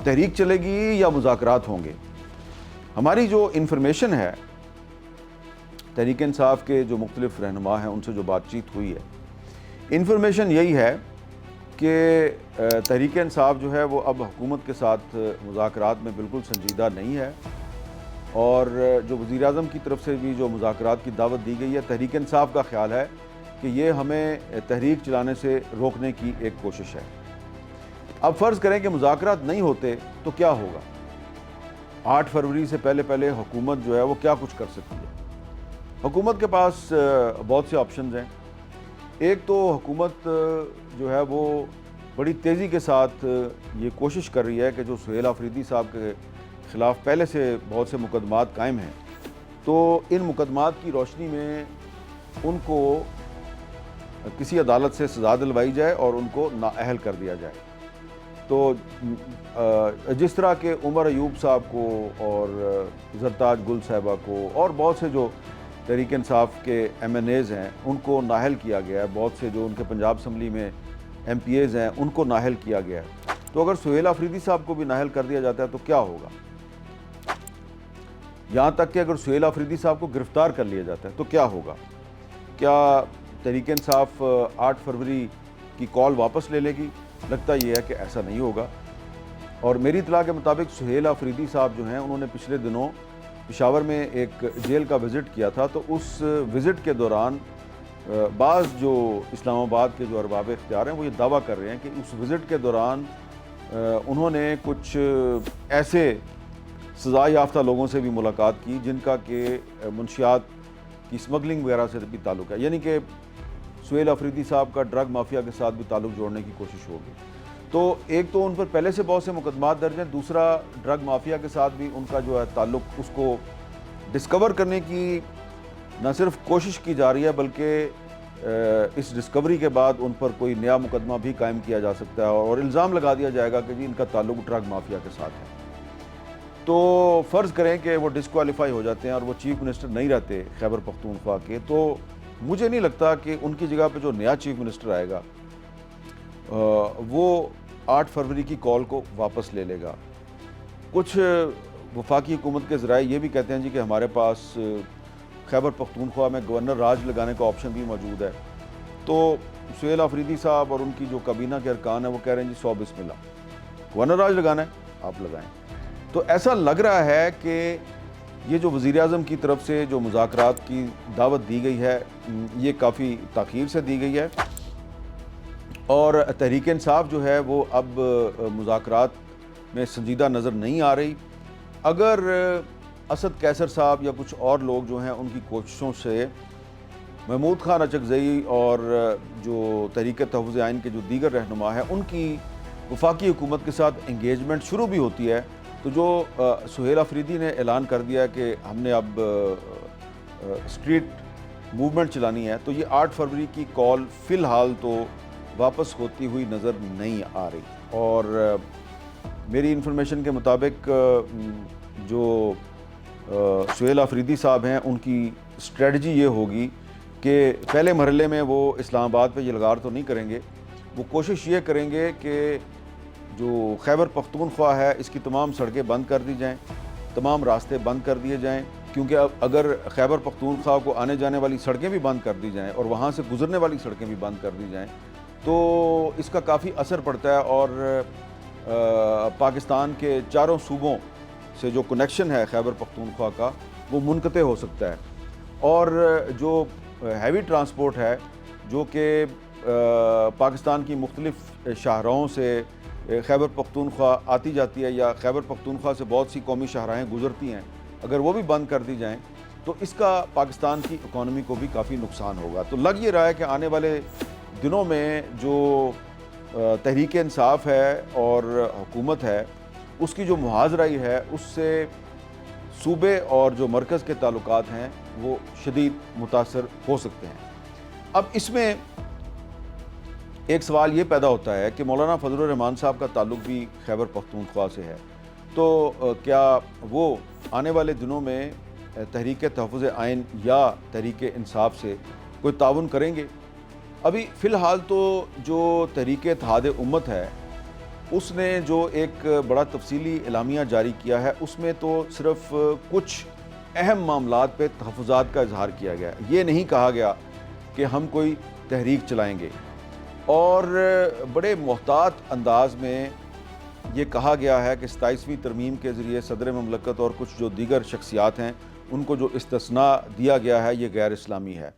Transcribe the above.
تحریک چلے گی یا مذاکرات ہوں گے؟ ہماری جو انفارمیشن ہے تحریک انصاف کے جو مختلف رہنما ہیں ان سے جو بات چیت ہوئی ہے، انفارمیشن یہی ہے کہ تحریک انصاف جو ہے وہ اب حکومت کے ساتھ مذاکرات میں بالکل سنجیدہ نہیں ہے، اور جو وزیر اعظم کی طرف سے بھی جو مذاکرات کی دعوت دی گئی ہے، تحریک انصاف کا خیال ہے کہ یہ ہمیں تحریک چلانے سے روکنے کی ایک کوشش ہے۔ اب فرض کریں کہ مذاکرات نہیں ہوتے تو کیا ہوگا؟ 8 فروری سے پہلے حکومت جو ہے وہ کیا کچھ کر سکتی ہے؟ حکومت کے پاس بہت سے آپشنز ہیں۔ ایک تو حکومت جو ہے وہ بڑی تیزی کے ساتھ یہ کوشش کر رہی ہے کہ جو سہیل آفریدی صاحب کے خلاف پہلے سے بہت سے مقدمات قائم ہیں، تو ان مقدمات کی روشنی میں ان کو کسی عدالت سے سزا دلوائی جائے اور ان کو نااہل کر دیا جائے۔ تو جس طرح کہ عمر ایوب صاحب کو اور زرتاج گل صاحبہ کو اور بہت سے جو تحریک انصاف کے ایم این ایز ہیں ان کو نااہل کیا گیا ہے، بہت سے جو ان کے پنجاب اسمبلی میں ایم پی ایز ہیں ان کو نااہل کیا گیا ہے، تو اگر سہیل آفریدی صاحب کو بھی نااہل کر دیا جاتا ہے تو کیا ہوگا؟ یہاں تک کہ اگر سہیل آفریدی صاحب کو گرفتار کر لیا جاتا ہے تو کیا ہوگا؟ کیا تحریک انصاف 8 فروری کی کال واپس لے لے گی؟ لگتا یہ ہے کہ ایسا نہیں ہوگا۔ اور میری اطلاع کے مطابق سہیل آفریدی صاحب جو ہیں انہوں نے پچھلے دنوں پشاور میں ایک جیل کا وزٹ کیا تھا، تو اس وزٹ کے دوران بعض جو اسلام آباد کے جو ارباب اختیار ہیں وہ یہ دعویٰ کر رہے ہیں کہ اس وزٹ کے دوران انہوں نے کچھ ایسے سزا یافتہ لوگوں سے بھی ملاقات کی جن کا کہ منشیات کی اسمگلنگ وغیرہ سے بھی تعلق ہے، یعنی کہ سہیل آفریدی صاحب کا ڈرگ مافیا کے ساتھ بھی تعلق جوڑنے کی کوشش ہوگی۔ تو ایک تو ان پر پہلے سے بہت سے مقدمات درج ہیں، دوسرا ڈرگ مافیا کے ساتھ بھی ان کا جو ہے تعلق، اس کو ڈسکور کرنے کی نہ صرف کوشش کی جا رہی ہے بلکہ اس ڈسکوری کے بعد ان پر کوئی نیا مقدمہ بھی قائم کیا جا سکتا ہے اور الزام لگا دیا جائے گا کہ جی ان کا تعلق ڈرگ مافیا کے ساتھ ہے۔ تو فرض کریں کہ وہ ڈسکوالیفائی ہو جاتے ہیں اور وہ چیف منسٹر نہیں رہتے خیبر پختونخوا کے، تو مجھے نہیں لگتا کہ ان کی جگہ پہ جو نیا چیف منسٹر آئے گا وہ 8 فروری کی کال کو واپس لے لے گا۔ کچھ وفاقی حکومت کے ذرائع یہ بھی کہتے ہیں جی کہ ہمارے پاس خیبر پختونخوا میں گورنر راج لگانے کا آپشن بھی موجود ہے، تو سہیل آفریدی صاحب اور ان کی جو کابینہ کے ارکان ہیں وہ کہہ رہے ہیں جی 100 بسم اللہ، گورنر راج لگانا ہے آپ لگائیں۔ تو ایسا لگ رہا ہے کہ یہ جو وزیر اعظم کی طرف سے جو مذاکرات کی دعوت دی گئی ہے یہ کافی تاخیر سے دی گئی ہے، اور تحریک انصاف جو ہے وہ اب مذاکرات میں سنجیدہ نظر نہیں آ رہی۔ اگر اسد قیصر صاحب یا کچھ اور لوگ جو ہیں ان کی کوششوں سے محمود خان اچکزئی اور جو تحریک تحفظ آئین کے جو دیگر رہنما ہیں ان کی وفاقی حکومت کے ساتھ انگیجمنٹ شروع بھی ہوتی ہے، تو جو سہیل آفریدی نے اعلان کر دیا کہ ہم نے اب اسٹریٹ موومنٹ چلانی ہے، تو یہ 8 فروری کی کال فی الحال تو واپس ہوتی ہوئی نظر نہیں آ رہی۔ اور میری انفارمیشن کے مطابق جو سہیل آفریدی صاحب ہیں ان کی اسٹریٹجی یہ ہوگی کہ پہلے مرحلے میں وہ اسلام آباد پہ یہ لگار تو نہیں کریں گے، وہ کوشش یہ کریں گے کہ جو خیبر پختونخوا ہے اس کی تمام سڑکیں بند کر دی جائیں، تمام راستے بند کر دیے جائیں، کیونکہ اگر خیبر پختونخوا کو آنے جانے والی سڑکیں بھی بند کر دی جائیں اور وہاں سے گزرنے والی سڑکیں بھی بند کر دی جائیں تو اس کا کافی اثر پڑتا ہے، اور پاکستان کے چاروں صوبوں سے جو کنیکشن ہے خیبر پختونخوا کا وہ منقطع ہو سکتا ہے، اور جو ہیوی ٹرانسپورٹ ہے جو کہ پاکستان کی مختلف شاہراہوں سے خیبر پختونخوا آتی جاتی ہے یا خیبر پختونخوا سے بہت سی قومی شاہراہیں گزرتی ہیں، اگر وہ بھی بند کر دی جائیں تو اس کا پاکستان کی اکانومی کو بھی کافی نقصان ہوگا۔ تو لگ یہ رہا ہے کہ آنے والے دنوں میں جو تحریک انصاف ہے اور حکومت ہے اس کی جو محاذرائی ہے اس سے صوبے اور جو مرکز کے تعلقات ہیں وہ شدید متاثر ہو سکتے ہیں۔ اب اس میں ایک سوال یہ پیدا ہوتا ہے کہ مولانا فضل الرحمان صاحب کا تعلق بھی خیبر پختونخوا سے ہے، تو کیا وہ آنے والے دنوں میں تحریک تحفظ آئین یا تحریک انصاف سے کوئی تعاون کریں گے؟ ابھی فی الحال تو جو تحریک اتحاد امت ہے اس نے جو ایک بڑا تفصیلی اعلامیہ جاری کیا ہے اس میں تو صرف کچھ اہم معاملات پہ تحفظات کا اظہار کیا گیا ہے. یہ نہیں کہا گیا کہ ہم کوئی تحریک چلائیں گے، اور بڑے محتاط انداز میں یہ کہا گیا ہے کہ 27ویں ترمیم کے ذریعے صدر مملکت اور کچھ جو دیگر شخصیات ہیں ان کو جو استثناء دیا گیا ہے یہ غیر اسلامی ہے.